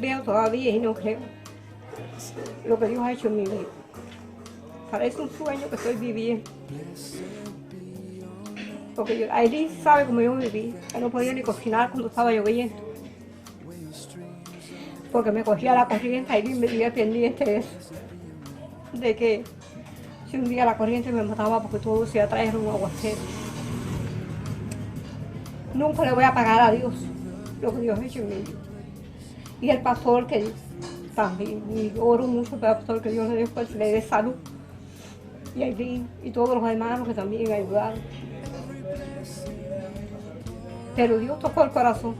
veo todavía y no creo lo que Dios ha hecho en mi vida. Parece un sueño que estoy viviendo. Porque Aileen sabe cómo yo viví, que no podía ni cocinar cuando estaba lloviendo. Porque me cogía la corriente, Aileen me vivía pendiente de eso. De que si un día la corriente me mataba porque todo se iba a traer un aguacero. Nunca le voy a pagar a Dios lo que Dios ha hecho en mi vida. Y el pastor que también, y oro mucho para el pastor que Dios le dé fuerza, le dé salud. Y Aileen y todos los hermanos que también ayudaron. Pero Dios tocó el corazón.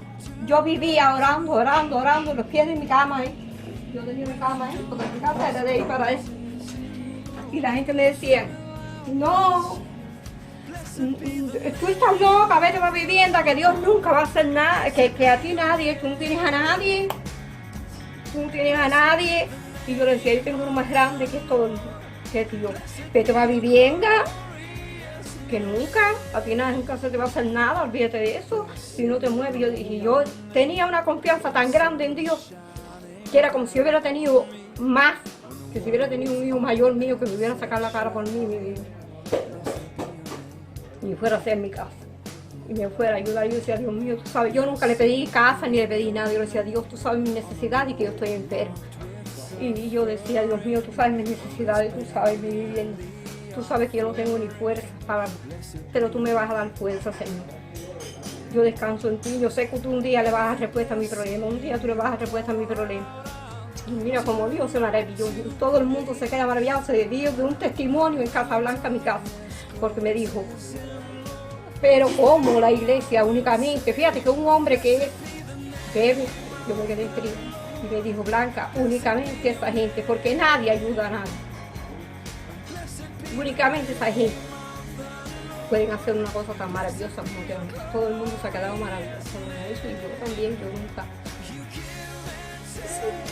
Yo vivía orando en los pies de mi cama ahí. Yo tenía mi cama ahí, porque mi casa era de ahí para eso. Y la gente me decía, no, tú estás loca, vete a la vivienda, que Dios nunca va a hacer nada, que a ti nadie, tú no tienes a nadie, Y yo le decía, yo tengo uno más grande que todo, que Dios. Vete a la vivienda, que nunca, a ti nunca se te va a hacer nada, olvídate de eso, si no te mueves. Y yo tenía una confianza tan grande en Dios, que era como si hubiera tenido más, que si hubiera tenido un hijo mayor mío que me hubiera sacado la cara por mí, mi vida. Y fuera a hacer mi casa. Y me fuera a ayudar. Yo decía, Dios mío, tú sabes, yo nunca le pedí casa ni le pedí nada. Yo le decía, Dios, tú sabes mi necesidad y que yo estoy enferma. Y yo decía, Dios mío, tú sabes mis necesidades, tú sabes mi vivienda. Tú sabes que yo no tengo ni fuerza para, pero tú me vas a dar fuerza, Señor. Yo descanso en ti. Yo sé que tú un día le vas a dar respuesta a mi problema. Un día tú le vas a dar respuesta a mi problema. Y mira como Dios se maravilló. Todo el mundo se queda maravillado. Se dio de un testimonio en Casablanca, mi casa. Porque me dijo, pero ¿cómo la iglesia únicamente? Fíjate que un hombre que bebe, yo me quedé frío. Y me dijo, Blanca, únicamente esa gente, porque nadie ayuda a nadie. Únicamente esa gente pueden hacer una cosa tan maravillosa como que todo el mundo se ha quedado maravilloso con eso. Y yo también, yo nunca.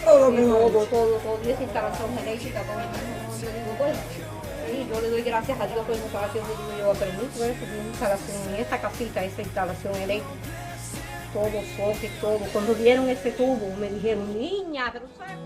Todo, y esa instalación eléctrica, todo el mundo, yo digo, bueno, sí, yo le doy gracias a Dios por esa instalación, yo permito eso, una instalación en esta casita, esa instalación eléctrica, todo soque, todo. Cuando vieron ese tubo, me dijeron, niña, pero ¿sabes?